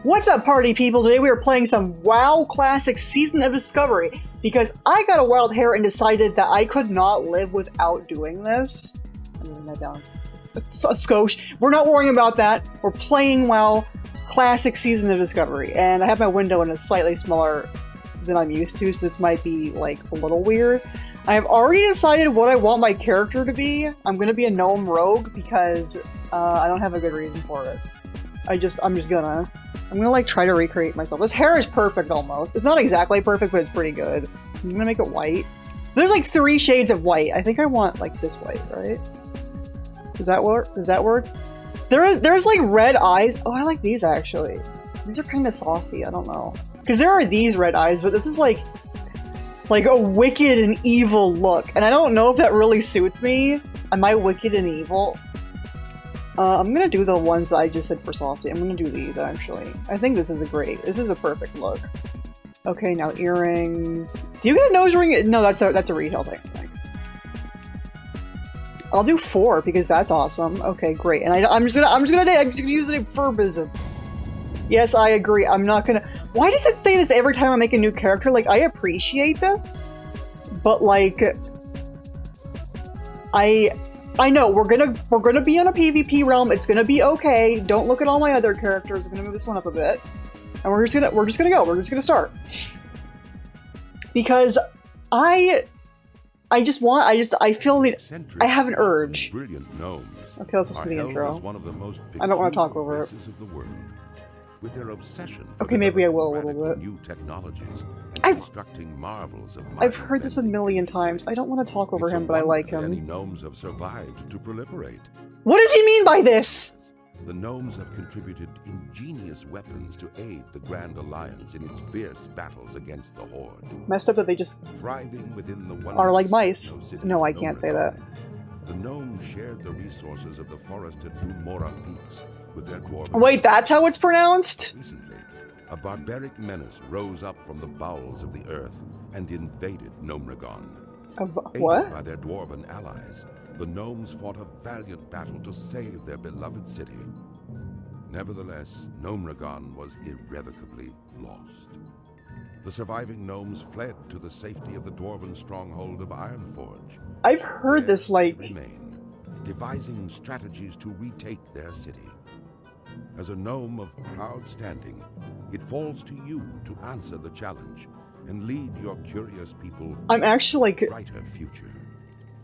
What's up, party people? Today we are playing some WoW Classic Season of Discovery because I got a wild hair and decided that I could not live without doing this. I'm moving that down. A skosh. We're not worrying about that. We're playing WoW Classic Season of Discovery, and I have my window in a slightly smaller than I'm used to, so this might be like a little weird. I have already decided what I want my character to be. I'm gonna be a gnome rogue because I don't have a good reason for it. I'm just gonna. I'm gonna like try to recreate myself. This hair is perfect almost. It's not exactly perfect, but it's pretty good. I'm gonna make it white. There's like 3 shades of white. I think I want like this white, right? Does that work? Does that work? There's like red eyes. Oh, I like these actually. These are kind of saucy. I don't know. Because there are these red eyes, but this is like a wicked and evil look. And I don't know if that really suits me. Am I wicked and evil? I'm gonna do the ones that I just said for saucy. I'm gonna do these, actually. I think this is a perfect look. Okay, now earrings. Do you get a nose ring? No, that's a retail thing, I think. I'll do 4, because that's awesome. Okay, great. And I'm just gonna use it for business. Yes, I agree. I'm not gonna... Why does it say this every time I make a new character? Like, I appreciate this, but like... I know, we're gonna be in a PvP realm, it's gonna be okay. Don't look at all my other characters. I'm gonna move this one up a bit. And we're just gonna start. Because I feel the... I have an urge. Okay, let's listen to the intro. I don't want to talk over it. With their obsession okay, maybe I will a little bit. New technologies constructing marvels of I've heard this a million times. I don't want to talk over him, but I like him. Many gnomes have survived to proliferate. What does he mean by this? The gnomes have contributed ingenious weapons to aid the Grand Alliance in its fierce battles against the Horde. Messed up that they just thriving within the are like mice. No, I can't say that. The gnomes shared the resources of the forested Umora peaks with their dwarven... Wait, that's how it's pronounced? Recently, a barbaric menace rose up from the bowels of the earth and invaded Gnomragon. What? Aided by their dwarven allies, the gnomes fought a valiant battle to save their beloved city. Nevertheless, Gnomragon was irrevocably lost. The surviving gnomes fled to the safety of the dwarven stronghold of Ironforge. I've heard this like... remain, devising strategies to retake their city. As a gnome of proud standing, it falls to you to answer the challenge and lead your curious people I'm actually like... to a brighter future.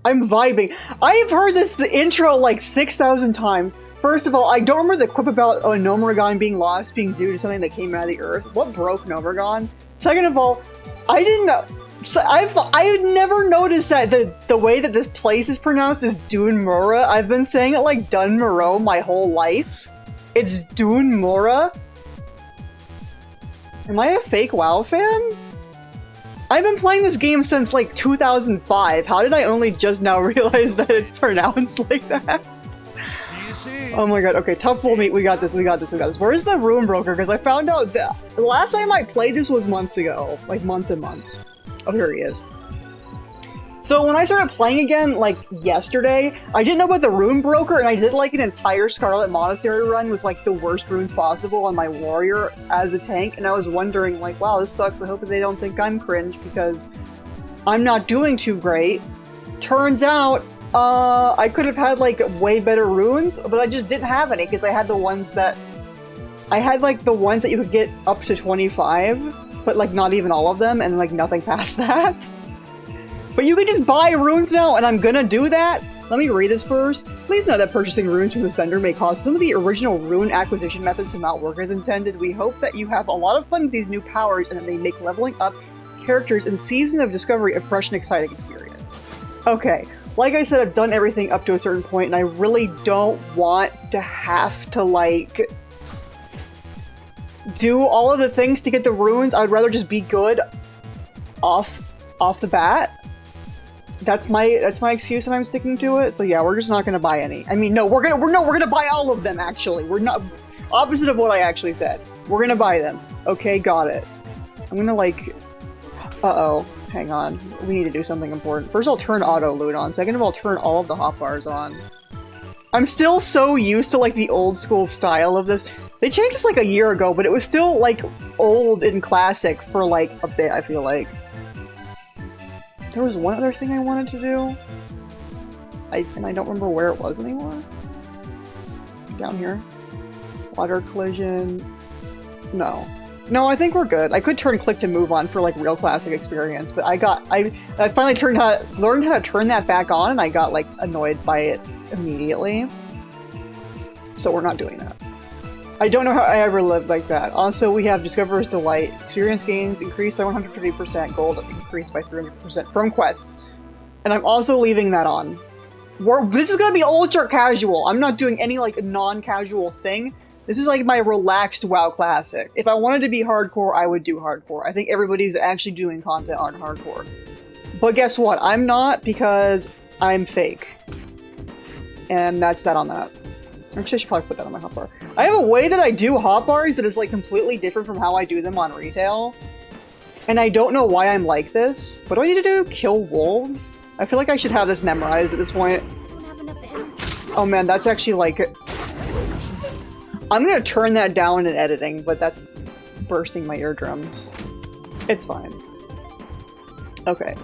I'm vibing. I've heard the intro like 6,000 times. First of all, I don't remember the quip about Gnomragon being lost being due to something that came out of the earth. What broke Gnomragon? Second of all, I didn't know... So I had never noticed that the way that this place is pronounced is Dunmura. I've been saying it like Dunmuro my whole life. It's Dunmura. Am I a fake WoW fan? I've been playing this game since like 2005. How did I only just now realize that it's pronounced like that? Oh my god, okay, tough bull meat, we got this. Where's the Ruin Broker? Because I found out that the last time I played this was months ago. Like months and months. Oh, here he is. So when I started playing again, like yesterday, I didn't know about the Rune Broker, and I did like an entire Scarlet Monastery run with like the worst runes possible on my warrior as a tank, and I was wondering like, wow, this sucks. I hope that they don't think I'm cringe because I'm not doing too great. Turns out, I could have had like way better runes, but I just didn't have any because I had the ones that... I had like the ones that you could get up to 25, but like not even all of them, and like nothing past that. But you can just buy runes now, and I'm gonna do that. Let me read this first. Please note that purchasing runes from this vendor may cause some of the original rune acquisition methods to not work as intended. We hope that you have a lot of fun with these new powers, and that they make leveling up characters in Season of Discovery a fresh and exciting experience. Okay, like I said, I've done everything up to a certain point, and I really don't want to have to, like, do all of the things to get the runes. I'd rather just be good off the bat. That's my excuse, and I'm sticking to it. So yeah, we're just not gonna buy any. I mean, no, we're gonna buy all of them. Actually, we're not opposite of what I actually said. We're gonna buy them. Okay, got it. I'm gonna like. Uh-oh, hang on. We need to do something important. First, I'll turn auto loot on. Second of all, turn all of the hotbars on. I'm still so used to like the old school style of this. They changed this like a year ago, but it was still like old and classic for like a bit, I feel like. There was one other thing I wanted to do. And I don't remember where it was anymore. Down here. Water collision. No. No, I think we're good. I could turn click to move on for like real classic experience, but I finally learned how to turn that back on, and I got like annoyed by it immediately. So we're not doing that. I don't know how I ever lived like that. Also, we have Discoverer's Delight. Experience gains increased by 150%, gold increased by 300% from quests. And I'm also leaving that on. This is gonna be ultra casual. I'm not doing any like non-casual thing. This is like my relaxed WoW classic. If I wanted to be hardcore, I would do hardcore. I think everybody's actually doing content on hardcore. But guess what? I'm not, because I'm fake. And that's that on that. Actually, I should probably put that on my hotbar. I have a way that I do hotbars that is like completely different from how I do them on retail. And I don't know why I'm like this. What do I need to do? Kill wolves? I feel like I should have this memorized at this point. Oh man, that's actually like... I'm gonna turn that down in editing, but that's bursting my eardrums. It's fine. Okay.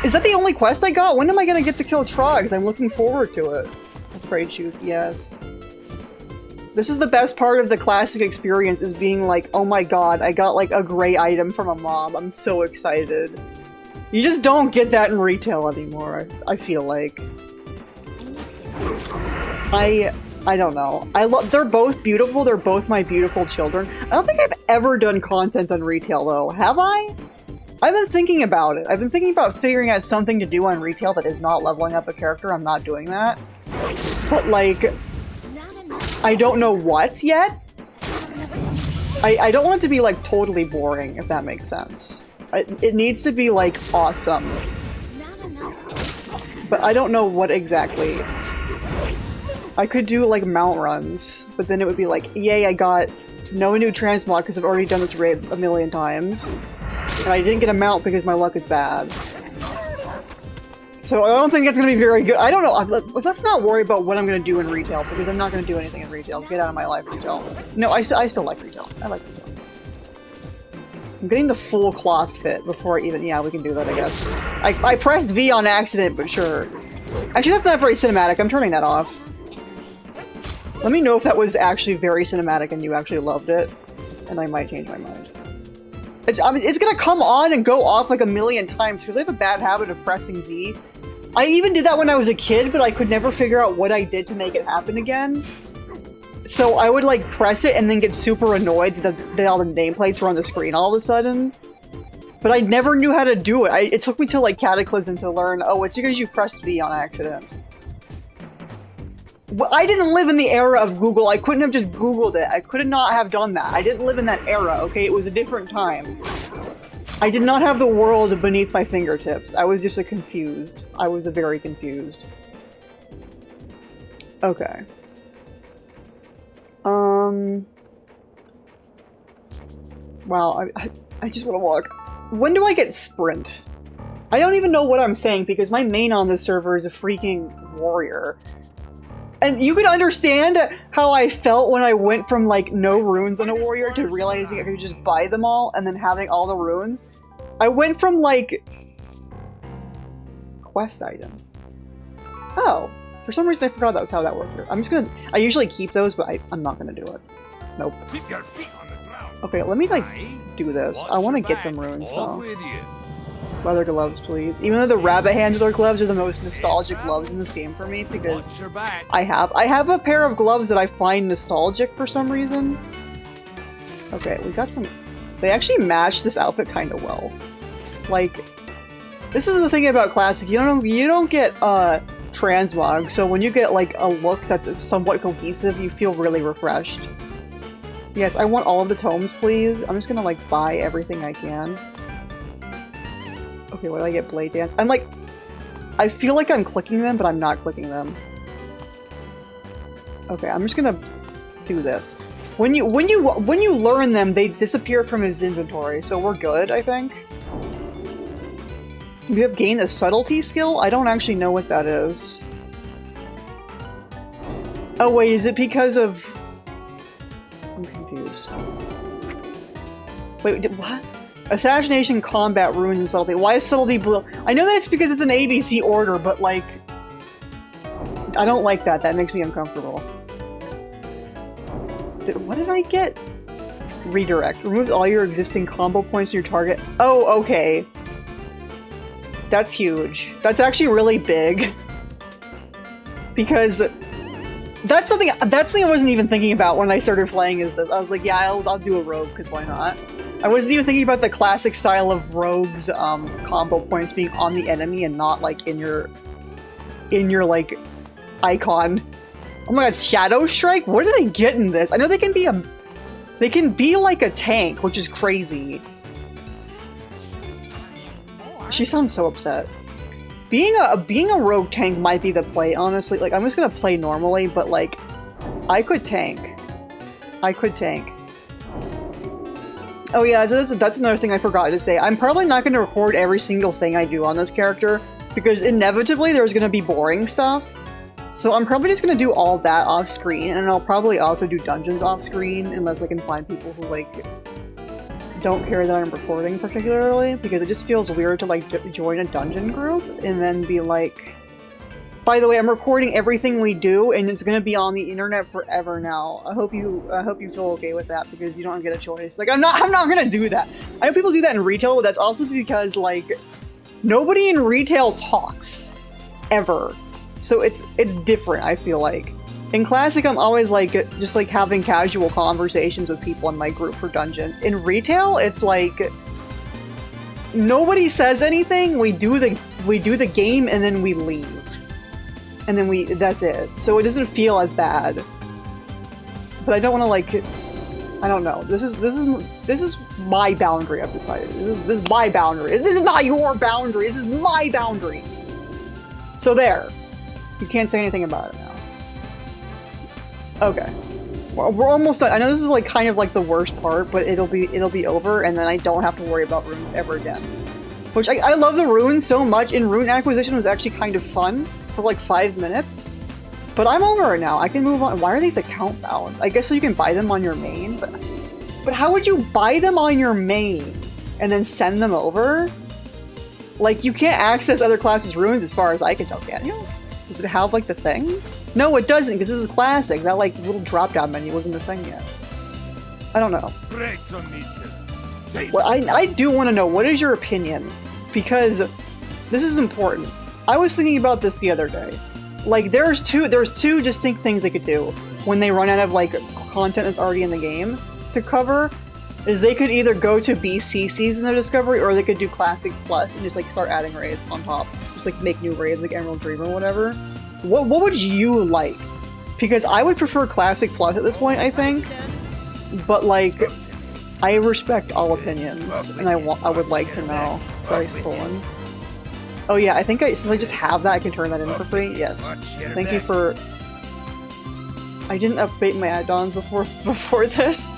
Is that the only quest I got? When am I gonna get to kill Trogs? I'm looking forward to it. Afraid shoes, yes. This is the best part of the classic experience, is being like, oh my god, I got like a gray item from a mob. I'm so excited. You just don't get that in retail anymore, I feel like. I don't know. They're both beautiful. They're both my beautiful children. I don't think I've ever done content on retail though. Have I? I've been thinking about it. I've been thinking about figuring out something to do on retail that is not leveling up a character. I'm not doing that. But like, I don't know what yet. I don't want it to be like totally boring, if that makes sense. It needs to be like awesome. But I don't know what exactly. I could do like mount runs, but then it would be like, yay, I got no new transmog because I've already done this raid a million times. And I didn't get a mount because my luck is bad. So I don't think it's gonna be very good. I don't know. Let's not worry about what I'm gonna do in retail, because I'm not gonna do anything in retail. Get out of my life, retail. No, I still like retail. I like retail. I'm getting the full cloth fit before I even... Yeah, we can do that, I guess. I pressed V on accident, but sure. Actually, that's not very cinematic. I'm turning that off. Let me know if that was actually very cinematic and you actually loved it, and I might change my mind. I mean, it's gonna come on and go off like a million times because I have a bad habit of pressing V. I even did that when I was a kid, but I could never figure out what I did to make it happen again. So I would like press it and then get super annoyed that all the nameplates were on the screen all of a sudden. But I never knew how to do it. It took me till like Cataclysm to learn, oh, it's because you pressed V on accident. Well, I didn't live in the era of Google. I couldn't have just Googled it. I could not have done that. I didn't live in that era, okay? It was a different time. I did not have the world beneath my fingertips. I was just confused. I was very confused. Okay. Wow, I just want to walk. When do I get sprint? I don't even know what I'm saying because my main on this server is a freaking warrior. And you could understand how I felt when I went from like no runes on a warrior to realizing I could just buy them all and then having all the runes. I went from like... Quest item. Oh. For some reason I forgot that was how that worked. I'm just gonna... I usually keep those, but I'm not gonna do it. Nope. Okay, let me like do this. I want to get some runes, so... Leather gloves, please. Even though the rabbit handler gloves are the most nostalgic gloves in this game for me, because I have a pair of gloves that I find nostalgic for some reason. Okay, we got some... They actually match this outfit kind of well. Like, this is the thing about Classic. You don't get transmog, so when you get like a look that's somewhat cohesive, you feel really refreshed. Yes, I want all of the tomes, please. I'm just gonna like buy everything I can. Okay, what do I get? Blade Dance. I'm like... I feel like I'm clicking them, but I'm not clicking them. Okay, I'm just gonna do this. When you learn them, they disappear from his inventory, so we're good, I think. You have gained a subtlety skill? I don't actually know what that is. Oh wait, is it because of... confused. Wait, what? Assassination, combat, runes, and subtlety. Why is subtlety blue? I know that it's because it's an ABC order, but like... I don't like that. That makes me uncomfortable. What did I get? Redirect. Remove all your existing combo points from your target. Oh, okay. That's huge. That's actually really big. Because that's something I wasn't even thinking about when I started playing is this. I was like, yeah, I'll do a rogue, because why not? I wasn't even thinking about the classic style of rogues combo points being on the enemy and not like in your like icon. Oh my god, Shadow Strike? What do they get in this? I know they can be like a tank, which is crazy. She sounds so upset. Being a rogue tank might be the play, honestly. Like, I'm just gonna play normally, but like, I could tank. I could tank. Oh yeah, so that's another thing I forgot to say. I'm probably not gonna record every single thing I do on this character, because inevitably there's gonna be boring stuff. So I'm probably just gonna do all that off screen, and I'll probably also do dungeons off screen, unless I can find people who like don't care that I'm recording particularly, because it just feels weird to like join a dungeon group and then be like, by the way, I'm recording everything we do and it's gonna be on the internet forever now. I hope you feel okay with that, because you don't get a choice. Like I'm not gonna do that. I know people do that in retail, but that's also because like nobody in retail talks ever. So it's different, I feel like. In Classic, I'm always like just like having casual conversations with people in my group for dungeons. In retail, it's like nobody says anything. We do the game and then we leave, and then that's it. So it doesn't feel as bad. But I don't want to like, I don't know. This is my boundary. I've decided. This is my boundary. This is not your boundary. This is my boundary. So there, you can't say anything about it now. Okay, well, we're almost done. I know this is like kind of like the worst part, but it'll be over, and then I don't have to worry about runes ever again. Which I love the runes so much, and rune acquisition was actually kind of fun for like 5 minutes. But I'm over it now. I can move on. Why are these account bound? I guess so you can buy them on your main, but how would you buy them on your main and then send them over? Like, you can't access other classes' runes as far as I can tell, can you? Does it have like the thing? No, it doesn't, because this is Classic. That like little drop-down menu wasn't a thing yet. I don't know. Well, I do want to know, what is your opinion? Because this is important. I was thinking about this the other day. Like, there's two distinct things they could do when they run out of like content that's already in the game to cover. Is they could either go to BC Season of Discovery, or they could do Classic Plus and just like start adding raids on top. Just like make new raids like Emerald Dream or whatever. What would you like? Because I would prefer Classic Plus at this point, I think. But like, I respect all opinions, and I would like to know. Very stolen. Oh yeah, I think since I just have that, I can turn that in for free. Yes. Thank you for. I didn't update my add-ons before this.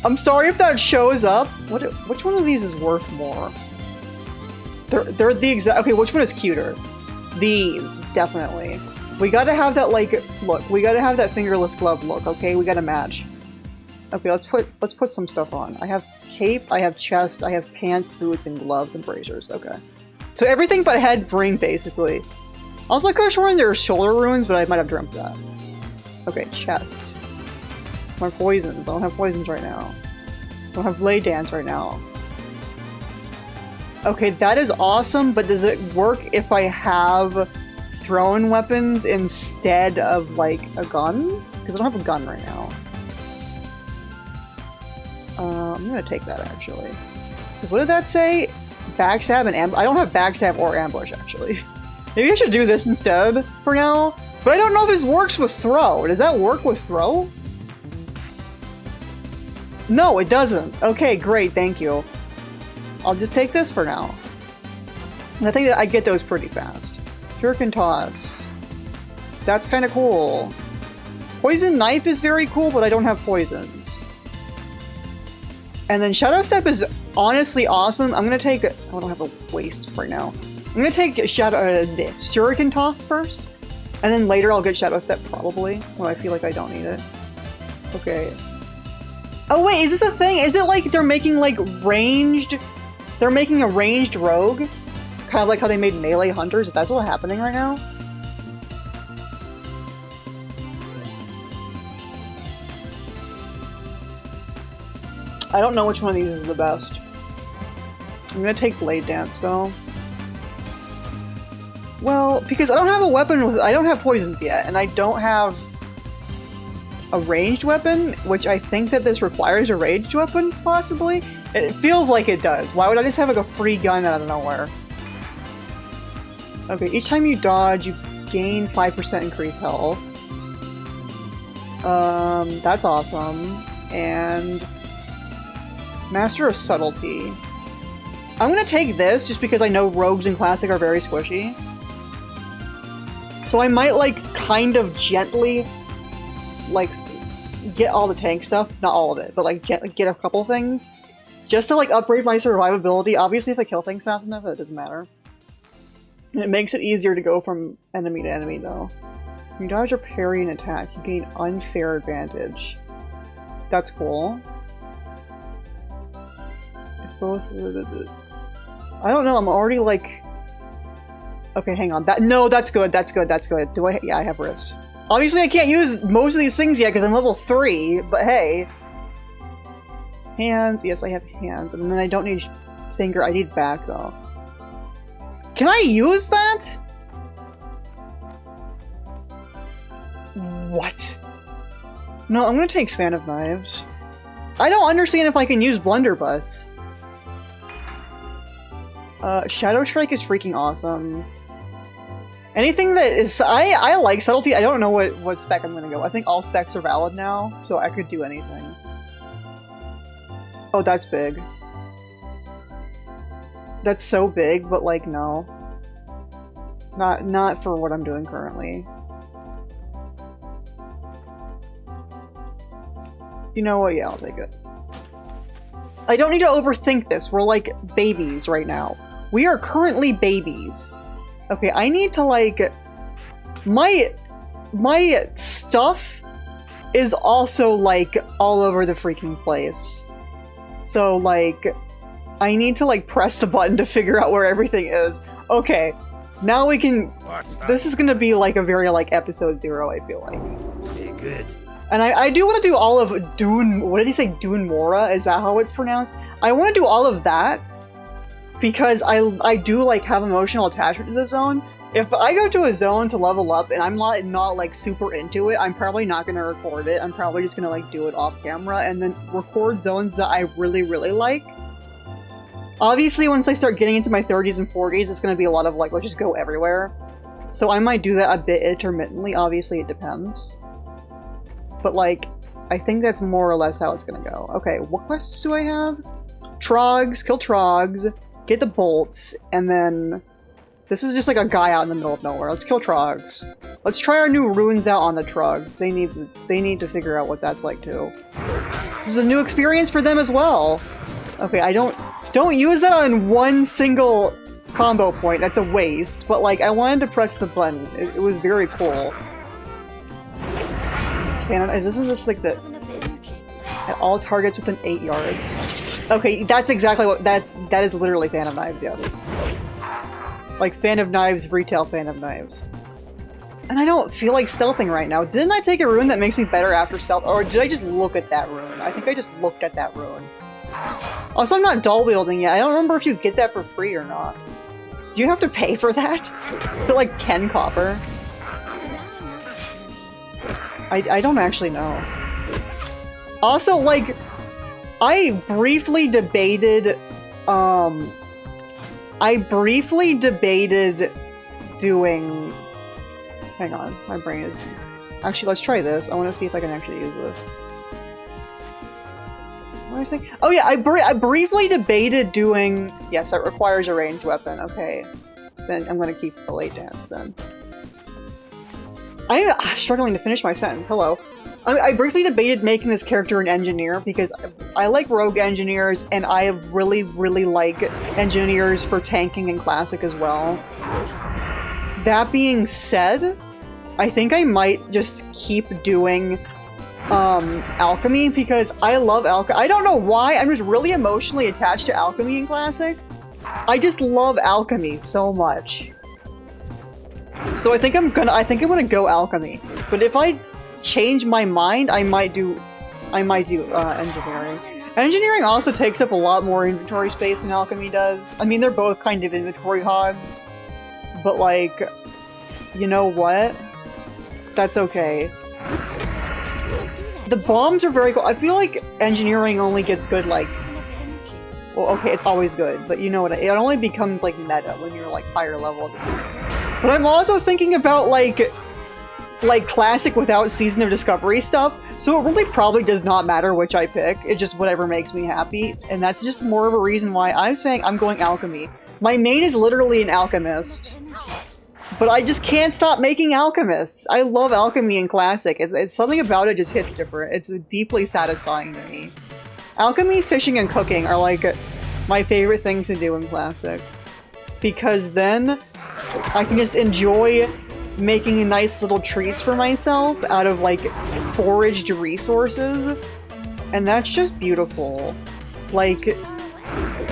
I'm sorry if that shows up. Which one of these is worth more? They're the exact. Okay, which one is cuter? These, definitely. We gotta have that like look. We gotta have that fingerless glove look. Okay, we gotta match. Okay, let's put some stuff on. I have cape, I have chest, I have pants, boots, and gloves and braziers. Okay, so everything but head, brain, basically. Also, I could have sworn there are shoulder runes, but I might have dreamt that. Okay, chest. My poisons. I don't have poisons right now. I don't have blade dance right now. Okay, that is awesome, but does it work if I have thrown weapons instead of, like, a gun? Because I don't have a gun right now. I'm gonna take that, actually. Because what did that say? Backstab and ambush? I don't have backstab or ambush, actually. Maybe I should do this instead for now. But I don't know if this works with throw. Does that work with throw? No, it doesn't. Okay, great, thank you. I'll just take this for now. And I think that I get those pretty fast. Shuriken Toss. That's kind of cool. Poison Knife is very cool, but I don't have poisons. And then Shadow Step is honestly awesome. I'm gonna take... I don't have a waist right now. I'm gonna take Shuriken Toss first. And then later I'll get Shadow Step, probably, when I feel like I don't need it. Okay. Oh wait, is this a thing? Is it like they're making like ranged... They're making a ranged rogue? Kind of like how they made melee hunters? Is that what's happening right now? I don't know which one of these is the best. I'm gonna take Blade Dance though. Well, because I don't have a weapon with- I don't have poisons yet, and I don't have a ranged weapon, which I think that this requires a ranged weapon, possibly? It feels like it does. Why would I just have like a free gun out of nowhere? Okay, each time you dodge, you gain 5% increased health. That's awesome. And... Master of Subtlety. I'm gonna take this just because I know rogues in Classic are very squishy. So I might, like, kind of gently, like, get all the tank stuff. Not all of it, but, like, gently get a couple things. Just to, like, upgrade my survivability. Obviously, if I kill things fast enough, it doesn't matter. And it makes it easier to go from enemy to enemy, though. You dodge or parry an attack, you gain unfair advantage. That's cool. Both. I don't know. I'm already like. Okay, hang on. No, that's good. That's good. That's good. Do I? Yeah, I have wrist. Obviously, I can't use most of these things yet because I'm level 3. But hey, hands. Yes, I have hands, and then I don't need finger. I need back though. Can I use that? What? No, I'm gonna take Fan of Knives. I don't understand if I can use Blunderbuss. Shadow Strike is freaking awesome. Anything that is... I like Subtlety. I don't know what spec I'm gonna go. I think all specs are valid now, so I could do anything. Oh, that's big. That's so big, but like, no. Not for what I'm doing currently. You know what? Yeah, I'll take it. I don't need to overthink this. We're like babies right now. We are currently babies. Okay, I need to like... My stuff is also like all over the freaking place. So like, I need to like press the button to figure out where everything is. Okay, now we can... This is gonna be like a very like episode 0, I feel like. Be good. And I do want to do all of Dune... What did he say? Dune Mora? Is that how it's pronounced? I want to do all of that because I do like have emotional attachment to the zone. If I go to a zone to level up and I'm not like super into it, I'm probably not going to record it. I'm probably just going to like do it off camera and then record zones that I really, really like. Obviously, once I start getting into my 30s and 40s, it's going to be a lot of like, let's just go everywhere. So I might do that a bit intermittently. Obviously, it depends. But like, I think that's more or less how it's gonna go. Okay, what quests do I have? Trogs, kill Trogs, get the bolts, and then... This is just like a guy out in the middle of nowhere. Let's kill Trogs. Let's try our new runes out on the Trogs. They need to figure out what that's like too. This is a new experience for them as well. Okay, I don't use that on one single combo point. That's a waste. But like, I wanted to press the button. It was very cool. Isn't this like the... At all targets within 8 yards. Okay, that's exactly what... That is literally Fan of Knives, yes. Like, Fan of Knives, retail Fan of Knives. And I don't feel like stealthing right now. Didn't I take a rune that makes me better after stealth? Or did I just look at that rune? I think I just looked at that rune. Also, I'm not dual wielding yet. I don't remember if you get that for free or not. Do you have to pay for that? Is it like 10 copper? I don't actually know. Also, like, I briefly debated doing... Hang on, my brain is... Actually, let's try this. I want to see if I can actually use this. What was I saying? Oh yeah, I briefly debated doing... Yes, that requires a ranged weapon. Okay. Then I'm gonna keep the late dance then. I'm struggling to finish my sentence. Hello. I briefly debated making this character an engineer because I like rogue engineers and I really, really like engineers for tanking in Classic as well. That being said, I think I might just keep doing alchemy, because I love alchemy. I don't know why, I'm just really emotionally attached to alchemy in Classic. I just love alchemy so much. So I think I'm gonna go alchemy. But if I change my mind, I might do engineering. Engineering also takes up a lot more inventory space than alchemy does. I mean, they're both kind of inventory hogs, but like, you know what? That's okay. The bombs are very cool. I feel like engineering only gets good like, well, okay, it's always good, but you know what? It only becomes like meta when you're like higher level. But I'm also thinking about like Classic without Season of Discovery stuff, so it really probably does not matter which I pick. It's just whatever makes me happy, and that's just more of a reason why I'm saying I'm going alchemy. My main is literally an alchemist, but I just can't stop making alchemists. I love alchemy in Classic. It's something about it just hits different. It's deeply satisfying to me. Alchemy, fishing, and cooking are like my favorite things to do in Classic, because then I can just enjoy making nice little treats for myself out of like foraged resources, and that's just beautiful. Like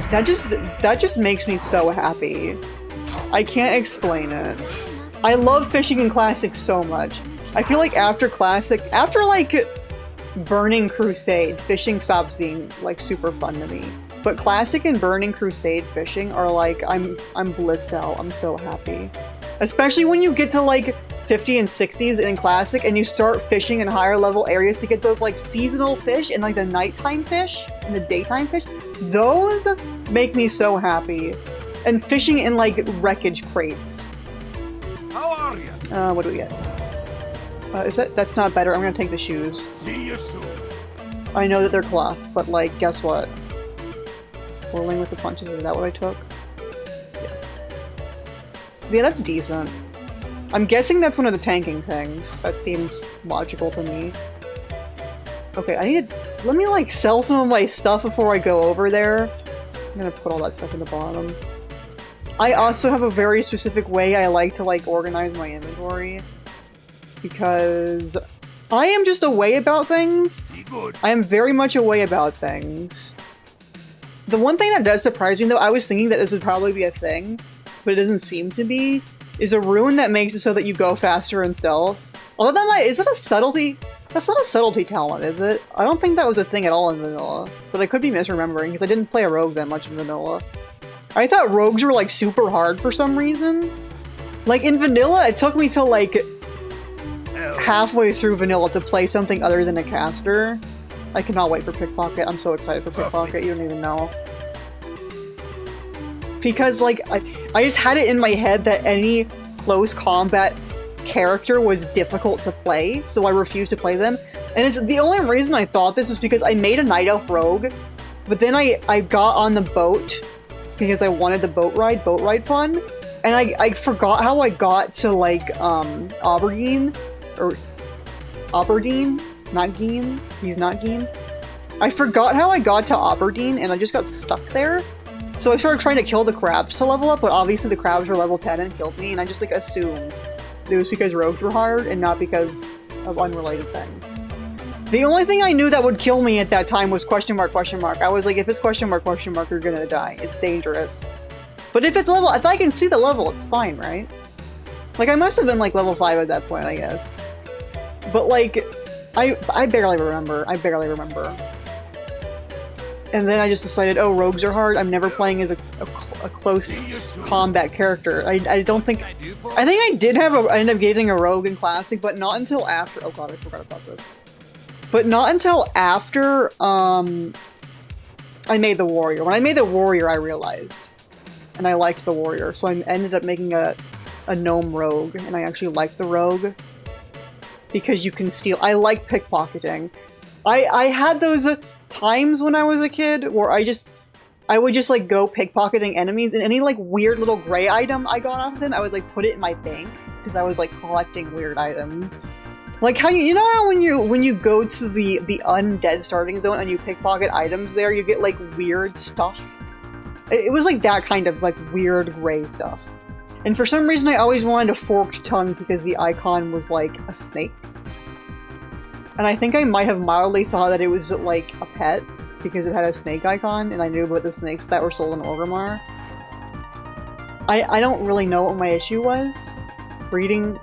that just makes me so happy. I can't explain it. I love fishing in Classic so much. I feel like after Classic, after like Burning Crusade, fishing stops being like super fun to me. But Classic and Burning Crusade fishing are like, I'm blissed out. I'm so happy. Especially when you get to like 50 and 60s in Classic and you start fishing in higher level areas to get those like seasonal fish and like the nighttime fish and the daytime fish. Those make me so happy. And fishing in like wreckage crates. How are you? What do we get? That's not better. I'm gonna take the shoes. See you soon. I know that they're cloth, but like, guess what? Whirling with the punches, is that what I took? Yes. Yeah, that's decent. I'm guessing that's one of the tanking things. That seems logical to me. Okay, let me like sell some of my stuff before I go over there. I'm gonna put all that stuff in the bottom. I also have a very specific way I like to like organize my inventory, because I am just a way about things. I am very much a way about things. The one thing that does surprise me though, I was thinking that this would probably be a thing, but it doesn't seem to be, is a rune that makes it so that you go faster in stealth. Although is that a subtlety? That's not a subtlety talent, is it? I don't think that was a thing at all in vanilla, but I could be misremembering because I didn't play a rogue that much in vanilla. I thought rogues were like super hard for some reason. Like in vanilla, it took me till like halfway through vanilla to play something other than a caster. I cannot wait for Pickpocket. I'm so excited for Pickpocket, you don't even know. Because like, I just had it in my head that any close combat character was difficult to play, so I refused to play them. And it's the only reason I thought this was because I made a Night Elf rogue, but then I got on the boat because I wanted the boat ride fun, and I forgot how I got to like Aberdeen, not Geen, he's not Geen. I forgot how I got to Aberdeen and I just got stuck there. So I started trying to kill the crabs to level up, but obviously the crabs were level 10 and killed me, and I just like assumed it was because rogues were hard and not because of unrelated things. The only thing I knew that would kill me at that time was question mark, question mark. I was like, if it's question mark, you're gonna die. It's dangerous. But if it's level, if I can see the level, it's fine, right? Like, I must have been like level 5 at that point, I guess. But like, I barely remember. I barely remember. And then I just decided, oh, rogues are hard. I'm never playing as a close combat character. I don't think... I think I did have I ended up getting a rogue in Classic, but not until after... Oh god, I forgot about this. But not until after, I made the warrior. When I made the warrior, I realized. And I liked the warrior, so I ended up making a gnome rogue, and I actually liked the rogue. Because you can steal... I like pickpocketing. I had those times when I was a kid where I would just like go pickpocketing enemies, and any like weird little gray item I got off of them, I would like put it in my bank because I was like collecting weird items. Like how you know how when you go to the undead starting zone and you pickpocket items there, you get like weird stuff. It was like that kind of like weird gray stuff. And for some reason I always wanted a forked tongue because the icon was like a snake. And I think I might have mildly thought that it was like a pet because it had a snake icon and I knew about the snakes that were sold in Orgrimmar. I don't really know what my issue was. Reading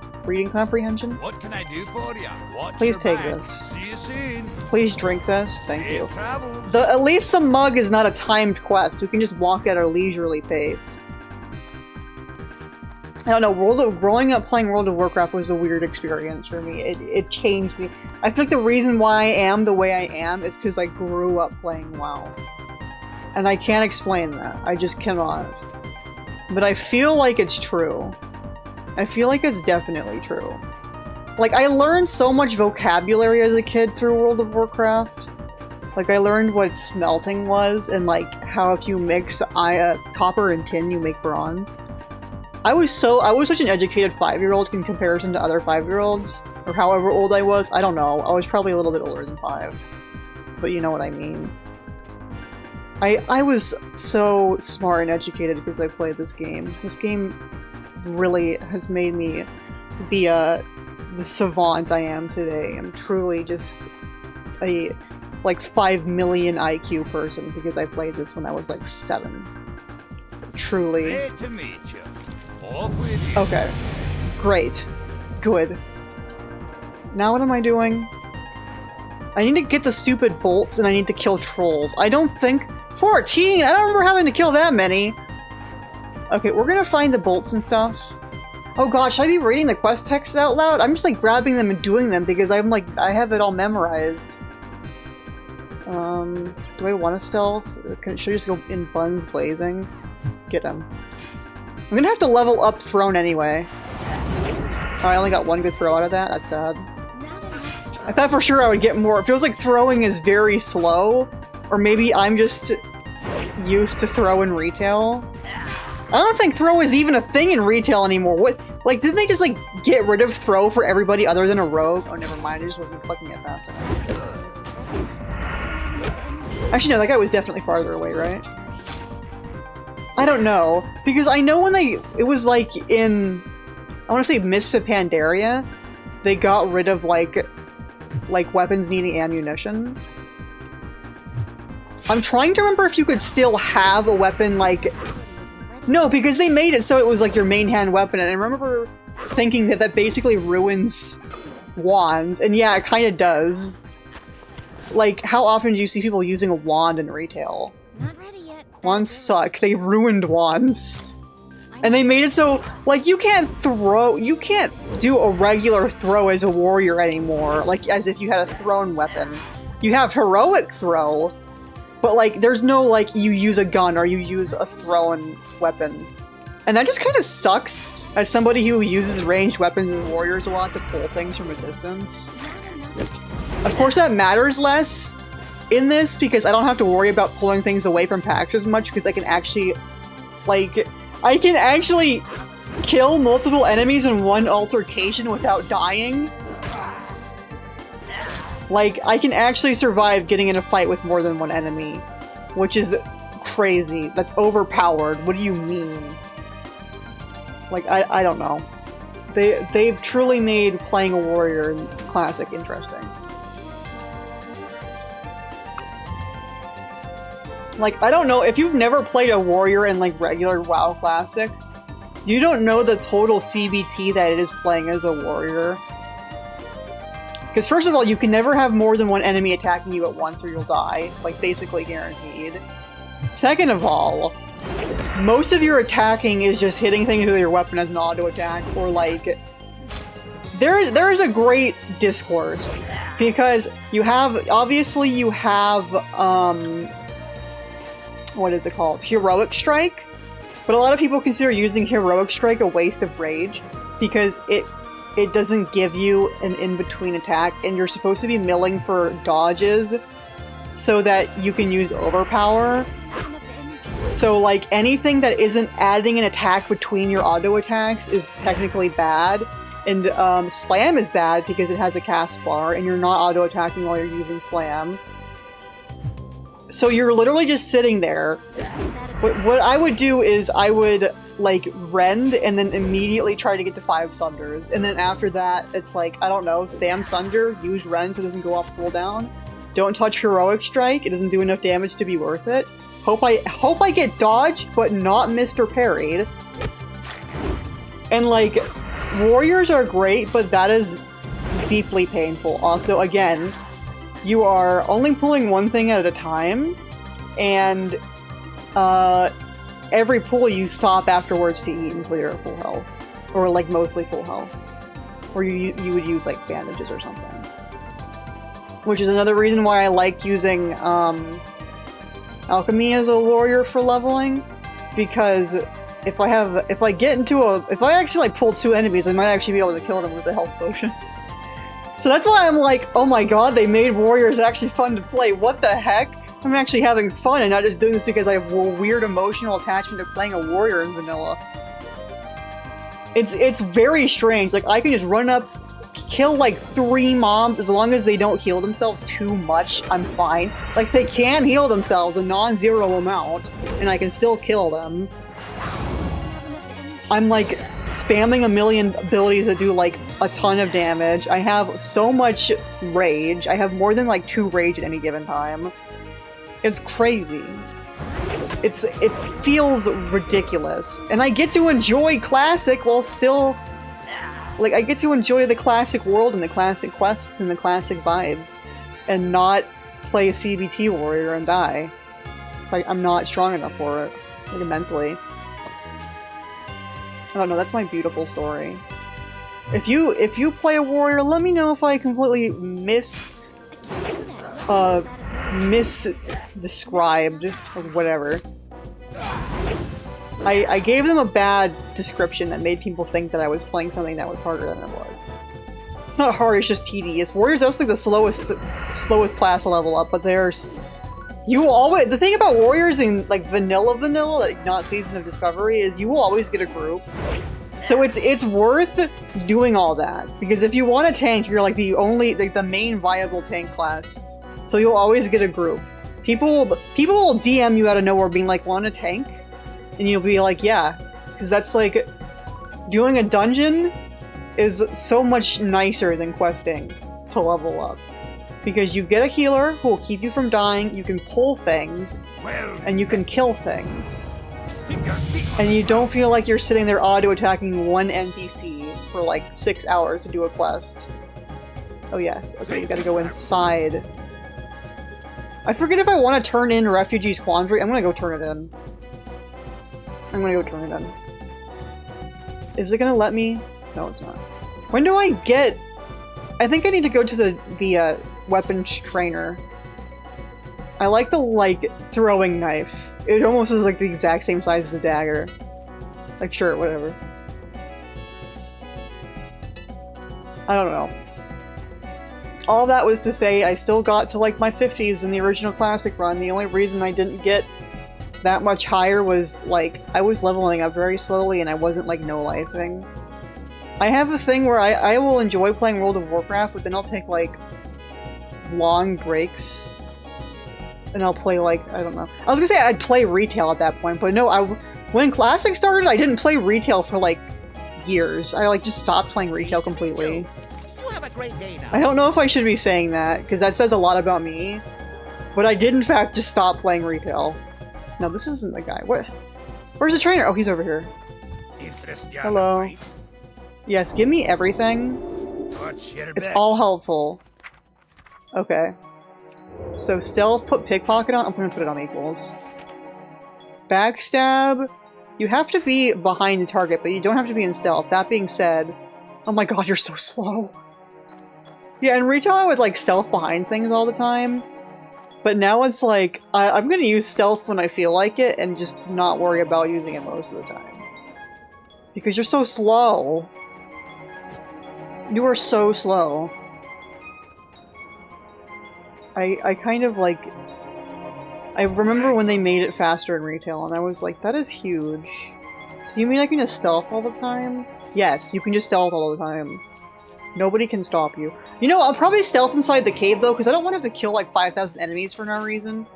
comprehension? What can I do for you? Please take this. See you soon. Please drink this. Thank you. Travels. At least the mug is not a timed quest. We can just walk at a leisurely pace. I don't know, growing up playing World of Warcraft was a weird experience for me. It changed me. I feel like the reason why I am the way I am is because I grew up playing WoW. And I can't explain that. I just cannot. But I feel like it's true. I feel like it's definitely true. Like, I learned so much vocabulary as a kid through World of Warcraft. Like, I learned what smelting was, and like, how if you mix copper and tin, you make bronze. I was such an educated 5-year-old in comparison to other 5-year-olds, or however old I was. I don't know. I was probably a little bit older than 5. But you know what I mean. I was so smart and educated because I played this game. This game really has made me the savant I am today. I'm truly just a like 5 million IQ person because I played this when I was like 7. Truly. Great to meet you. Off with you. Okay. Great. Good. Now what am I doing? I need to get the stupid bolts and I need to kill trolls. I don't think... 14! I don't remember having to kill that many! Okay, we're gonna find the bolts and stuff. Oh gosh, should I be reading the quest texts out loud? I'm just like grabbing them and doing them because I'm like, I have it all memorized. Do I want to stealth? Should I just go in buns blazing? Get him. I'm gonna have to level up thrown anyway. Oh, I only got one good throw out of that? That's sad. I thought for sure I would get more. It feels like throwing is very slow. Or maybe I'm just used to throw in retail. I don't think throw is even a thing in retail anymore. What? Like, didn't they just, like, get rid of throw for everybody other than a rogue? Oh, never mind. I just wasn't clicking it fast enough. Actually, no, that guy was definitely farther away, right? I don't know. Because I know when it was, like, in... I want to say Mists of Pandaria, they got rid of, like weapons needing ammunition. I'm trying to remember if you could still have a weapon, like... No, because they made it so it was, like, your main hand weapon, and I remember thinking that that basically ruins wands, and yeah, it kind of does. Like, how often do you see people using a wand in retail? Not ready yet. Wands suck. They ruined wands. And they made it so, like, you can't do a regular throw as a warrior anymore, like, as if you had a thrown weapon. You have heroic throw, but, like, there's no, like, you use a gun or you use a thrown weapon. And that just kind of sucks as somebody who uses ranged weapons as warriors a lot to pull things from a distance. Of course that matters less in this because I don't have to worry about pulling things away from packs as much because I can actually, like, I can actually kill multiple enemies in one altercation without dying. Like, I can actually survive getting in a fight with more than one enemy, which is crazy. That's overpowered. What do you mean? Like, I don't know. They've truly made playing a warrior in Classic interesting. Like, I don't know, if you've never played a warrior in, like, regular WoW Classic, you don't know the total CBT that it is playing as a warrior. Because first of all, you can never have more than one enemy attacking you at once or you'll die. Like, basically guaranteed. Second of all, most of your attacking is just hitting things with your weapon as an auto attack, or like... There is a great discourse, because you have, obviously you have, what is it called? Heroic Strike? But a lot of people consider using Heroic Strike a waste of rage, because it doesn't give you an in-between attack, and you're supposed to be milling for dodges so that you can use Overpower. So, like, anything that isn't adding an attack between your auto attacks is technically bad. And Slam is bad because it has a cast bar, and you're not auto attacking while you're using Slam. So you're literally just sitting there. What I would do is I would like rend and then immediately try to get to 5 sunders. And then after that, it's like, I don't know, spam sunder, use rend so it doesn't go off cooldown. Don't touch heroic strike, it doesn't do enough damage to be worth it. Hope I get dodged, but not Mr. Parried. And like, warriors are great, but that is deeply painful. Also, again, you are only pulling one thing at a time, and every pull you stop afterwards to eat until you're at full health. Or like mostly full health. Or you would use like bandages or something. Which is another reason why I like using alchemy as a warrior for leveling. Because if I actually like pull 2 enemies, I might actually be able to kill them with a health potion. So that's why I'm like, oh my god, they made warriors actually fun to play. What the heck? I'm actually having fun and not just doing this because I have a weird emotional attachment to playing a warrior in vanilla. It's very strange. Like, I can just run up, kill like 3 mobs, as long as they don't heal themselves too much, I'm fine. Like, they can heal themselves a non-zero amount, and I can still kill them. I'm like spamming a million abilities that do like a ton of damage. I have so much rage. I have more than like 2 rage at any given time. It's crazy. It feels ridiculous. And I get to enjoy Classic while still... Like, I get to enjoy the Classic world and the Classic quests and the Classic vibes. And not play a CBT warrior and die. Like, I'm not strong enough for it. Like, mentally. I don't know, that's my beautiful story. If you play a warrior, let me know if I completely misdescribed or whatever. I gave them a bad description that made people think that I was playing something that was harder than it was. It's not hard, it's just tedious. Warriors are also like the slowest class to level up, but there's... the thing about warriors in like vanilla, like not Season of Discovery, is you will always get a group. So it's worth doing all that, because if you want a tank, you're like the main viable tank class. So you'll always get a group. People will DM you out of nowhere being like, want a tank? And you'll be like, yeah. Because that's like, doing a dungeon is so much nicer than questing to level up. Because you get a healer who will keep you from dying, you can pull things, and you can kill things. And you don't feel like you're sitting there auto-attacking one NPC for like 6 hours to do a quest. Oh yes, okay, you gotta go inside. I forget if I want to turn in Refugee's Quandary. I'm gonna go turn it in. Is it gonna let me? No, it's not. When do I get... I think I need to go to the weapons trainer. I like the, throwing knife. It almost is, like, the exact same size as a dagger. Like, sure, whatever. I don't know. All that was to say, I still got to, like, my 50s in the original Classic run. The only reason I didn't get that much higher was, like, I was leveling up very slowly and I wasn't, like, no-lifing. I have a thing where I will enjoy playing World of Warcraft, but then I'll take, like, long breaks. And I'll play, like, I don't know. I was gonna say I'd play retail at that point, but no, when Classic started, I didn't play retail for, like, years. I, like, just stopped playing retail completely. You have a great day now. I don't know if I should be saying that, because that says a lot about me. But I did, in fact, just stop playing retail. No, this isn't the guy. What? Where's the trainer? Oh, he's over here. Hello. Yes, give me everything. It's all helpful. Okay. So stealth, put pickpocket on. I'm gonna put it on equals. Backstab. You have to be behind the target, but you don't have to be in stealth. That being said, oh my god, you're so slow. Yeah, in retail I would like stealth behind things all the time. But now it's like, I'm gonna use stealth when I feel like it and just not worry about using it most of the time. Because you're so slow. You are so slow. I kind of like... I remember when they made it faster in retail and I was like, that is huge. So you mean I can just stealth all the time? Yes, you can just stealth all the time. Nobody can stop you. You know, I'll probably stealth inside the cave though, because I don't want to have to kill like 5,000 enemies for no reason.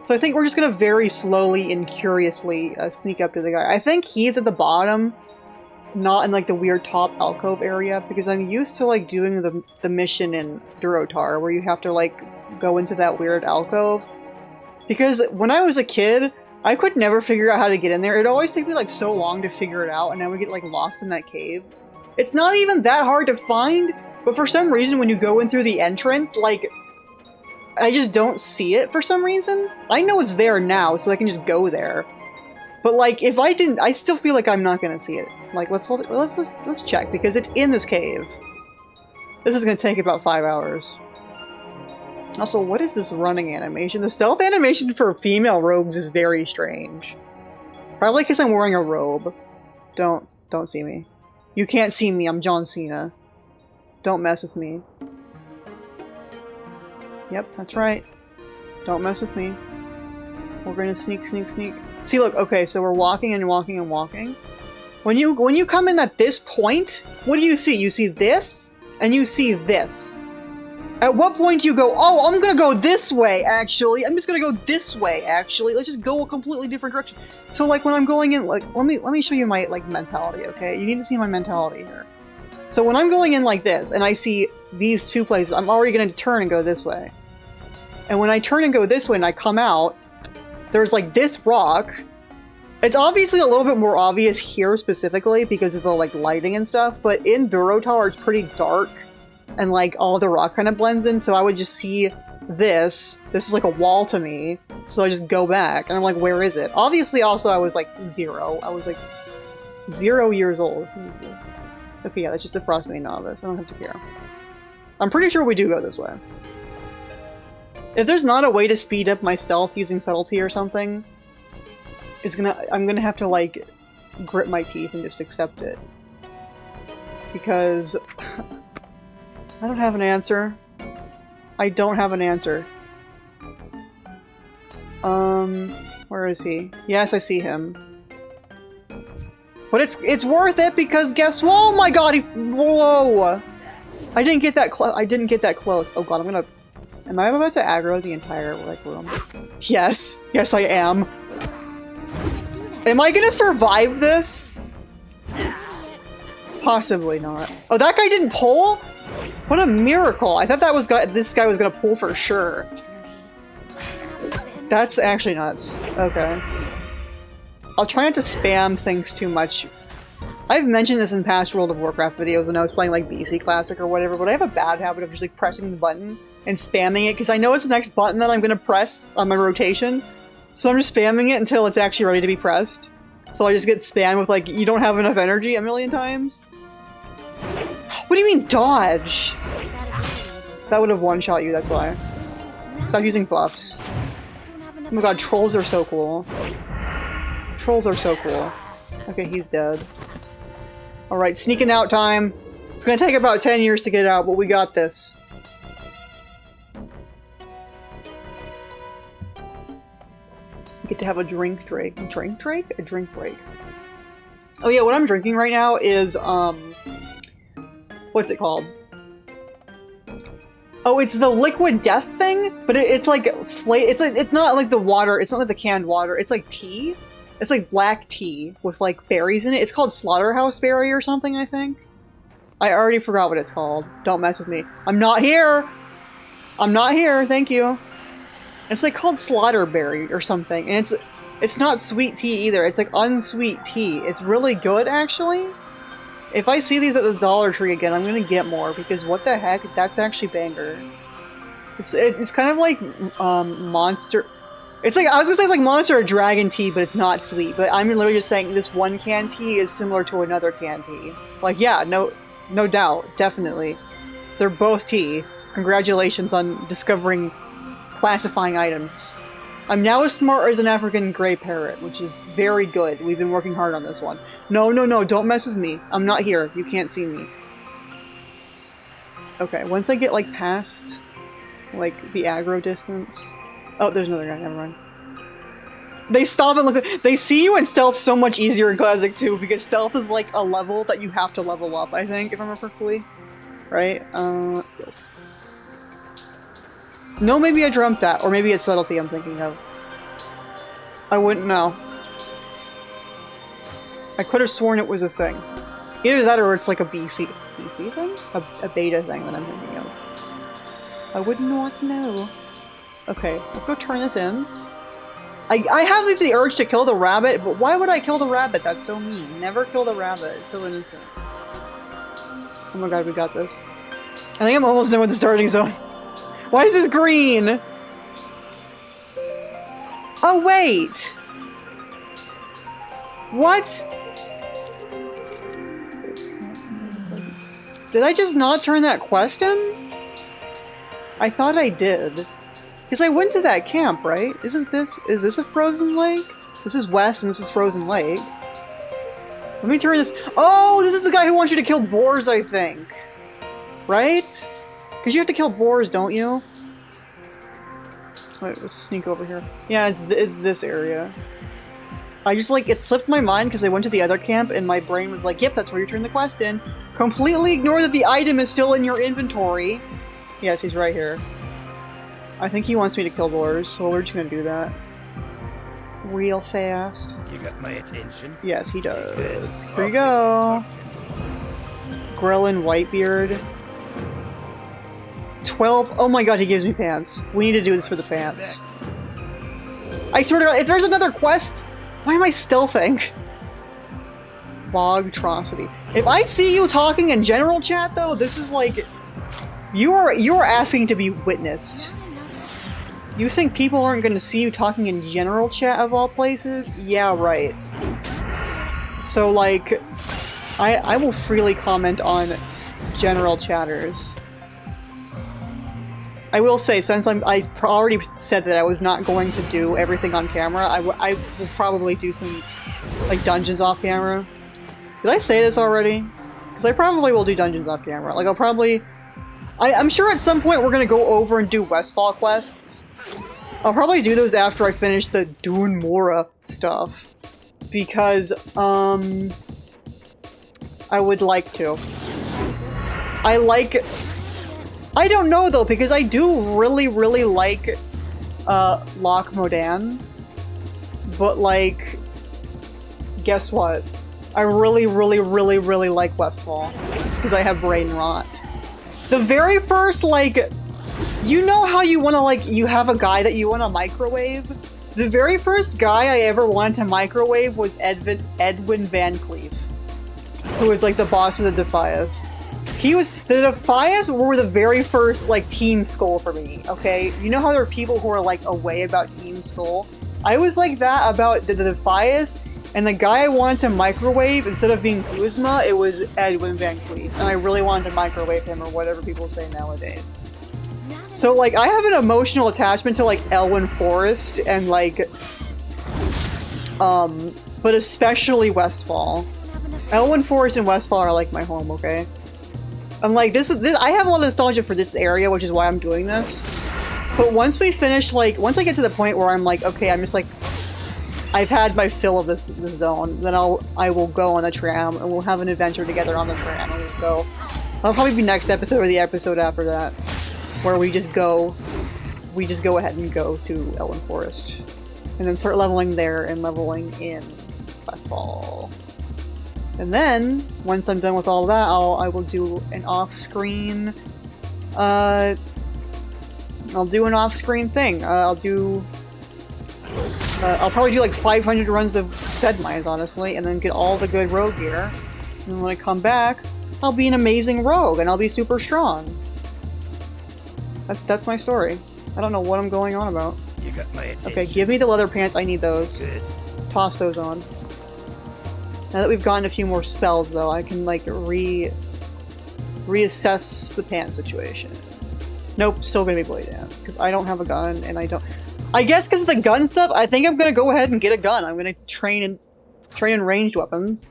So I think we're just gonna very slowly and curiously sneak up to the guy. I think he's at the bottom, not in like the weird top alcove area, because I'm used to like doing the mission in Durotar where you have to like go into that weird alcove. Because when I was a kid, I could never figure out how to get in there. It'd always take me like so long to figure it out, and I would get like lost in that cave. It's not even that hard to find, but for some reason when you go in through the entrance, like, I just don't see it for some reason. I know it's there now, so I can just go there. But like, if I didn't, I still feel like I'm not gonna see it. Like, let's check, because it's in this cave. This is gonna take about 5 hours. Also, what is this running animation? The stealth animation for female robes is very strange. Probably because I'm wearing a robe. Don't see me. You can't see me, I'm John Cena. Don't mess with me. Yep, that's right. Don't mess with me. We're gonna sneak. See, look, okay, so we're walking and walking and walking. When you come in at this point, what do you see? You see this, and you see this. At what point do you go, oh, I'm gonna go this way, actually. I'm just gonna go this way, actually. Let's just go a completely different direction. So, like, when I'm going in, like, let me show you my, like, mentality, okay? You need to see my mentality here. So when I'm going in like this, and I see these two places, I'm already gonna turn and go this way. And when I turn and go this way and I come out, there's like this rock. It's obviously a little bit more obvious here specifically because of the like lighting and stuff, but in Durotar it's pretty dark and like all the rock kind of blends in, so I would just see this. This is like a wall to me, so I just go back and I'm like, where is it? Obviously also I was like 0. I was like 0 years old. Who is this? Okay, yeah, that's just a Frostbane novice. I don't have to care. I'm pretty sure we do go this way. If there's not a way to speed up my stealth using subtlety or something, I'm gonna have to like grit my teeth and just accept it. Because I don't have an answer. I don't have an answer. Where is he? Yes, I see him. But it's worth it because guess what? Oh my god, whoa! I didn't get that close. I didn't get that close. Oh god, am I about to aggro the entire like room? Yes. Yes, I am. Am I gonna survive this? Possibly not. Oh, that guy didn't pull? What a miracle. I thought this guy was gonna pull for sure. That's actually nuts. Okay. I'll try not to spam things too much. I've mentioned this in past World of Warcraft videos when I was playing like BC Classic or whatever, but I have a bad habit of just like pressing the button and spamming it because I know it's the next button that I'm gonna press on my rotation. So I'm just spamming it until it's actually ready to be pressed. So I just get spammed with like, you don't have enough energy a million times. What do you mean dodge? That would have one-shot you, that's why. Stop using buffs. Oh my god, trolls are so cool. Trolls are so cool. Okay, he's dead. Alright, sneaking out time. It's gonna take about 10 years to get out, but we got this. We get to have a drink break. A drink break? A drink break. Oh yeah, what I'm drinking right now is, what's it called? Oh, it's the liquid death thing, but it's like, it's not like the water, it's not like the canned water, it's like tea. It's like black tea with like berries in it. It's called Slaughterhouse Berry or something, I think. I already forgot what it's called. Don't mess with me. I'm not here! I'm not here, thank you. It's like called Slaughterberry or something, and it's not sweet tea either. It's like unsweet tea. It's really good, actually. If I see these at the Dollar Tree again, I'm gonna get more, because what the heck, that's actually banger. It's kind of like, Monster... It's like, I was gonna say like Monster or Dragon tea, but it's not sweet. But I'm literally just saying this one canned tea is similar to another canned tea. Like, yeah, no doubt, definitely. They're both tea. Congratulations on discovering classifying items. I'm now as smart as an African gray parrot, which is very good. We've been working hard on this one. No, don't mess with me. I'm not here. You can't see me. Okay, once I get like past like the aggro distance... Oh, there's another guy, never mind. They stop and look. They see you in stealth so much easier in Classic 2 because stealth is like a level that you have to level up, I think, if I remember correctly. Right? Skills. No, maybe I dreamt that, or maybe it's subtlety I'm thinking of. I wouldn't know. I could have sworn it was a thing. Either that or it's like a BC thing? A beta thing that I'm thinking of. I would not know. Okay, let's go turn this in. I have like the urge to kill the rabbit, but why would I kill the rabbit? That's so mean. Never kill the rabbit. It's so innocent. Oh my god, we got this. I think I'm almost done with the starting zone. Why is it green? Oh wait! What? Did I just not turn that quest in? I thought I did. Because I went to that camp, right? Is this a frozen lake? This is west and this is frozen lake. Let me turn this— oh, this is the guy who wants you to kill boars, I think. Right? Because you have to kill boars, don't you? Wait, let's sneak over here. Yeah, it's this area. I just like, it slipped my mind because I went to the other camp and my brain was like, yep, that's where you turn the quest in. Completely ignore that the item is still in your inventory. Yes, he's right here. I think he wants me to kill boars, so we're just gonna do that. Real fast. You got my attention? Yes, he does. Here you go. Grelin Whitebeard. 12. Oh my god, he gives me pants. We need to do this for the pants. I swear to god, if there's another quest, why am I stealthing? Bogtrosity. If I see you talking in general chat though, this is like— you are asking to be witnessed. You think people aren't gonna see you talking in general chat of all places? Yeah, right. So like, I will freely comment on general chatters. I will say, since I already said that I was not going to do everything on camera, I will probably do some like dungeons off camera. Did I say this already? Because I probably will do dungeons off camera. Like I'll probably— I'm sure at some point we're gonna go over and do Westfall quests. I'll probably do those after I finish the Dune Mora stuff. Because, I would like to. I don't know though, because I do really, really like, Loch Modan. But like, guess what? I really, really, really, really like Westfall. Because I have brain rot. The very first, like— you know how you want to, like, you have a guy that you want to microwave? The very first guy I ever wanted to microwave was Edwin Van Cleef, who was, like, the boss of the Defias. The Defias were the very first, like, Team Skull for me, okay? You know how there are people who are, like, away about Team Skull? I was like that about the Defias, and the guy I wanted to microwave, instead of being Kuzma, it was Edwin Van Cleef, and I really wanted to microwave him, or whatever people say nowadays. So, like, I have an emotional attachment to, like, Elwyn Forest and, like, but especially Westfall. Elwyn Forest and Westfall are, like, my home, okay? And, like, I have a lot of nostalgia for this area, which is why I'm doing this. But once we finish, like, once I get to the point where I'm like, okay, I'm just, like, I've had my fill of this zone, then I will go on the tram, and we'll have an adventure together on the tram, and we'll go. That'll probably be next episode or the episode after that. Where we just go ahead and go to Elwyn Forest. And then start leveling there and leveling in Westfall. And then, once I'm done with all of that, I will do an off-screen, I'll do an off-screen thing. I'll probably do like 500 runs of Dead Mines, honestly, and then get all the good rogue gear. And then when I come back, I'll be an amazing rogue, and I'll be super strong. That's my story. I don't know what I'm going on about. You got my attention. Okay, give me the leather pants. I need those. Good. Toss those on. Now that we've gotten a few more spells, though, I can, like, reassess the pants situation. Nope, still gonna be Blade Dance, because I don't have a gun, and I don't— I guess because of the gun stuff, I think I'm gonna go ahead and get a gun. I'm gonna train in ranged weapons.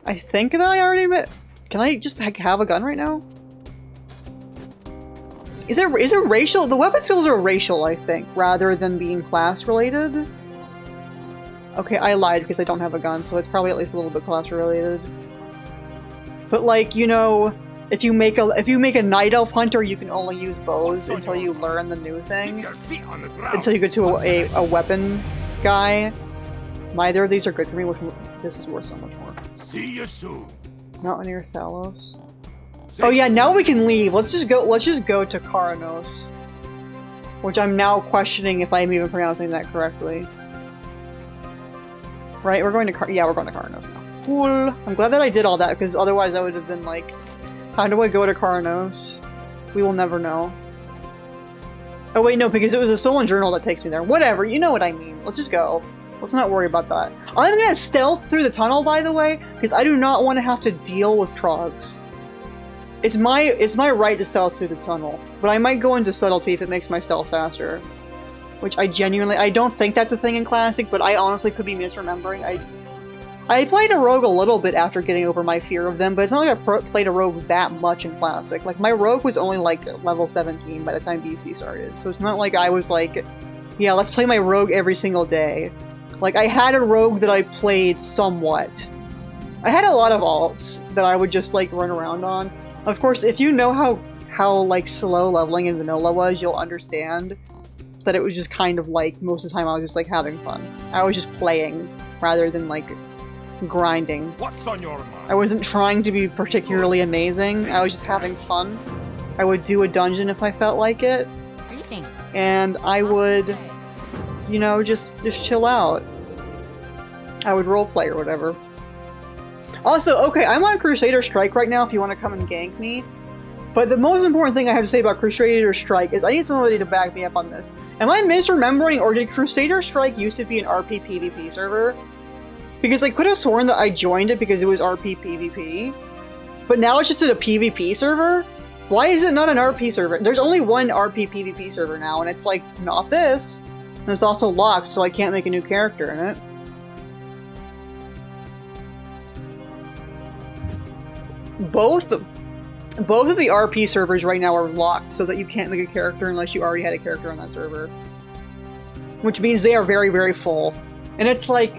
I think that I already met— can I just have a gun right now? Is it racial? The weapon skills are racial, I think, rather than being class related. Okay, I lied because I don't have a gun, so it's probably at least a little bit class related. But like, you know, if you make a night elf hunter, you can only use bows until you learn the new thing. Until you get to a weapon guy. Neither of these are good for me, which this is worth so much more. See you soon. Not near Thalos. Oh yeah, now we can leave. Let's just go to Karanos. Which I'm now questioning if I'm even pronouncing that correctly. Right, we're going to Karanos now. Cool. I'm glad that I did all that, because otherwise I would have been like, how do I go to Karanos? We will never know. Oh wait, no, because it was a stolen journal that takes me there. Whatever, you know what I mean. Let's just go. Let's not worry about that. I'm gonna stealth through the tunnel, by the way, because I do not want to have to deal with Trogs. It's my right to stealth through the tunnel, but I might go into subtlety if it makes my stealth faster. Which I don't think that's a thing in Classic, but I honestly could be misremembering. I played a rogue a little bit after getting over my fear of them, but it's not like I played a rogue that much in Classic. Like, my rogue was only like level 17 by the time BC started, so it's not like I was like, yeah, let's play my rogue every single day. Like, I had a rogue that I played somewhat. I had a lot of alts that I would just like run around on. Of course, if you know how like slow leveling in vanilla was, you'll understand that it was just kind of like, most of the time I was just like having fun. I was just playing rather than like grinding. What's on your mind? I wasn't trying to be particularly amazing, I was just having fun. I would do a dungeon if I felt like it. Greetings. And I would, you know, just chill out. I would roleplay or whatever. Also, okay, I'm on Crusader Strike right now if you want to come and gank me. But the most important thing I have to say about Crusader Strike is I need somebody to back me up on this. Am I misremembering, or did Crusader Strike used to be an RP PvP server? Because I could have sworn that I joined it because it was RP PvP. But now it's just a PvP server? Why is it not an RP server? There's only one RP PvP server now, and it's like, not this. And it's also locked, so I can't make a new character in it. Both of the RP servers right now are locked so that you can't make a character unless you already had a character on that server. Which means they are very, very full. And it's like,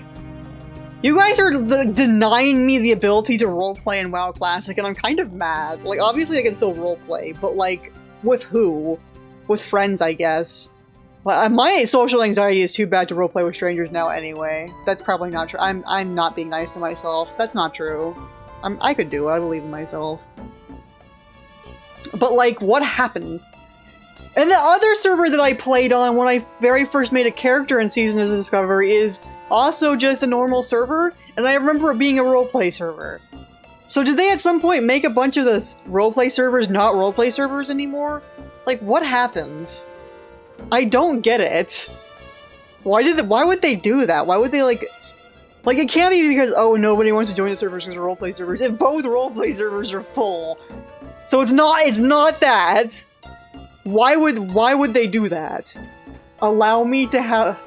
you guys are denying me the ability to roleplay in WoW Classic, and I'm kind of mad. Like, obviously I can still roleplay, but like, with who? With friends, I guess. Well, my social anxiety is too bad to roleplay with strangers now anyway. That's probably not true. I'm not being nice to myself. That's not true. I could do it. I believe in myself. But like, what happened? And the other server that I played on when I very first made a character in Season of Discovery is also just a normal server, and I remember it being a roleplay server. So did they at some point make a bunch of the roleplay servers not roleplay servers anymore? Like, what happened? I don't get it. Why would they do that? Why would they like, it can't be because, oh, nobody wants to join the servers because they're roleplay servers. If both roleplay servers are full. So it's not that. Why would they do that? Allow me to have...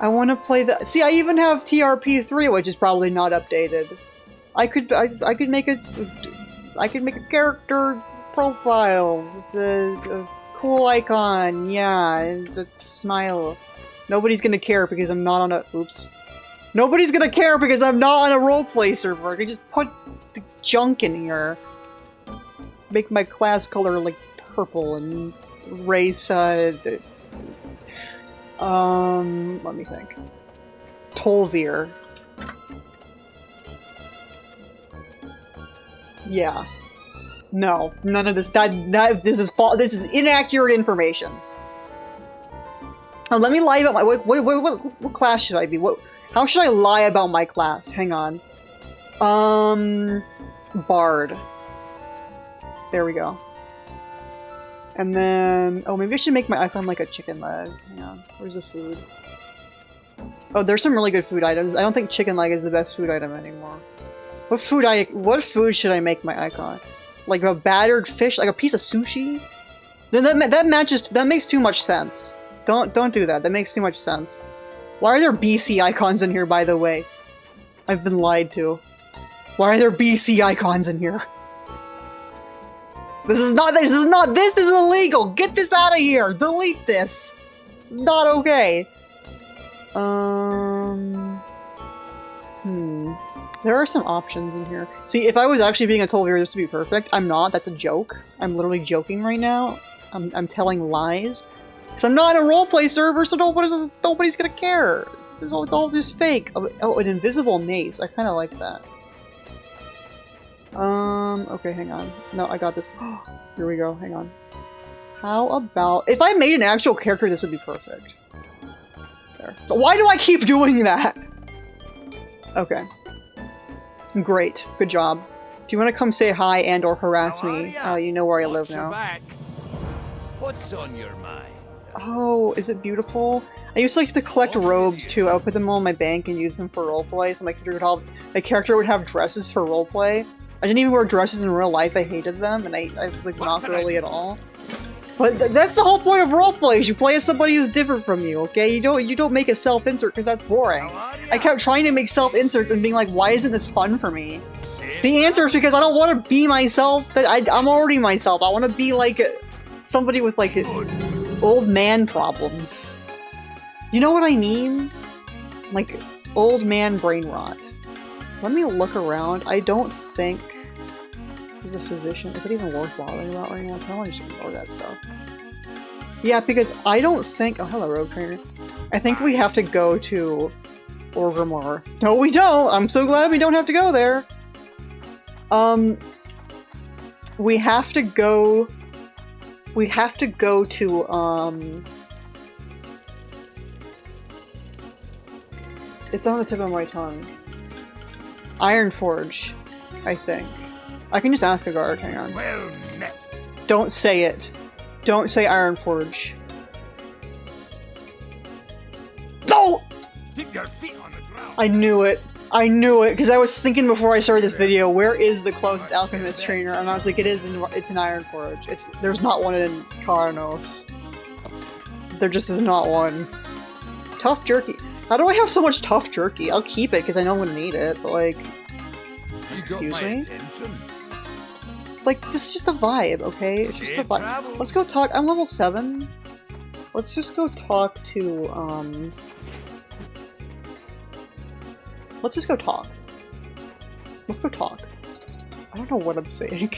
I want to play that. See, I even have TRP3, which is probably not updated. I could make a character profile with a cool icon, yeah, and a smile. Nobody's gonna care because I'm not on a... Oops. Nobody's gonna care because I'm not on a roleplay server. I can just put the junk in here. Make my class color like purple and race, let me think. Tolvir. Yeah. No, none of this. This is false. This is inaccurate information. Oh, let me lie about my. What class should I be? How should I lie about my class? Hang on. Bard. There we go. And then, oh, maybe I should make my icon like a chicken leg. Hang on, where's the food? Oh, there's some really good food items. I don't think chicken leg is the best food item anymore. What food should I make my icon? Like a battered fish, like a piece of sushi? That makes too much sense. Don't do that. That makes too much sense. Why are there BC icons in here, by the way? I've been lied to. Why are there BC icons in here? This is illegal! Get this out of here! Delete this! Not okay! There are some options in here. See, if I was actually being a Tolvir, this would be perfect. I'm not, that's a joke. I'm literally joking right now. I'm telling lies. Because I'm not in a roleplay server, so nobody's gonna care. It's all just fake. Oh, an invisible mace. I kind of like that. Okay, hang on. No, I got this. Here we go. Hang on. How about... If I made an actual character, this would be perfect. There. So why do I keep doing that? Okay. Great. Good job. If you want to come say hi and or harass me, you know where I live now. What's on your mind? Oh, is it beautiful? I used to like to collect robes too. I would put them all in my bank and use them for roleplay, so my character would have dresses for roleplay. I didn't even wear dresses in real life. I hated them, and I was like not girly at all. But that's the whole point of roleplay, is you play as somebody who's different from you, okay? You don't make a self-insert because that's boring. I kept trying to make self-inserts and being like, why isn't this fun for me? The answer is because I don't want to be myself. I'm already myself. I want to be like somebody with like old man problems. You know what I mean? Like old man brain rot. Let me look around. I don't think he's a physician. Is it even worth bothering about right now? I kind of want to just ignore that stuff. Yeah, because I don't think... Oh, hello, Rogue Trainer. I think we have to go to Orgrimmar. No, we don't! I'm so glad we don't have to go there! We have to go... We have to go to, It's on the tip of my tongue. Ironforge, I think. I can just ask a guard, hang on. Well met. Don't say it. Don't say Ironforge. No! Keep your feet on the ground. I knew it. I knew it, because I was thinking before I started this video, where is the closest alchemist trainer? And I was like, it's in Ironforge. There's not one in Karnos. There just is not one. Tough jerky. How do I have so much tough jerky? I'll keep it because I know I'm gonna need it, but like... Excuse me? Like, this is just a vibe, okay? It's just a vibe. Let's go talk- I'm level 7. Let's just go talk to, Let's just go talk. Let's go talk. I don't know what I'm saying.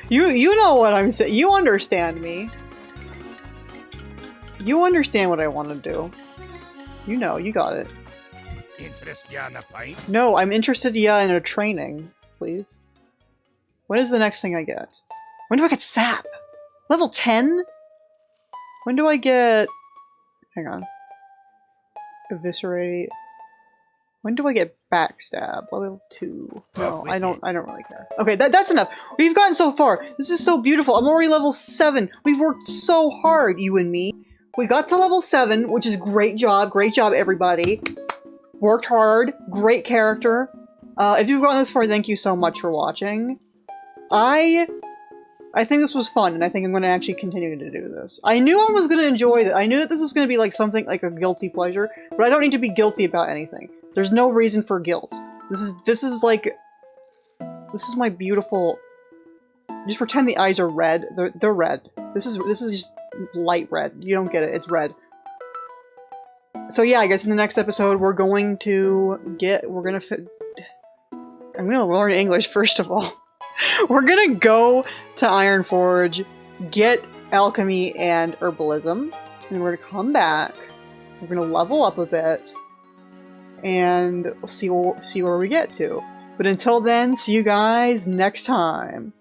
You know what I'm saying. You understand me. You understand what I want to do. You know, you got it. Interest ya in a pint? No, I'm interested in a training, please. When is the next thing I get? When do I get sap? Level 10? When do I get... Hang on. Eviscerate... When do I get backstab? Level 2. No, I don't really care. Okay, that's enough. We've gotten so far. This is so beautiful. I'm already level 7. We've worked so hard, you and me. We got to level 7, which is great job. Great job, everybody. Worked hard. Great character. If you've gotten this far, thank you so much for watching. I think this was fun, and I think I'm going to actually continue to do this. I knew I was going to enjoy it. I knew that this was going to be like something like a guilty pleasure, but I don't need to be guilty about anything. There's no reason for guilt. This is my beautiful... Just pretend the eyes are red. They're red. This is just light red. You don't get it. It's red. So yeah, I guess in the next episode we're going to I'm gonna learn English first of all. We're gonna go to Ironforge, get alchemy and herbalism, and we're gonna come back. We're gonna level up a bit, and we'll see where we get to. But until then, see you guys next time.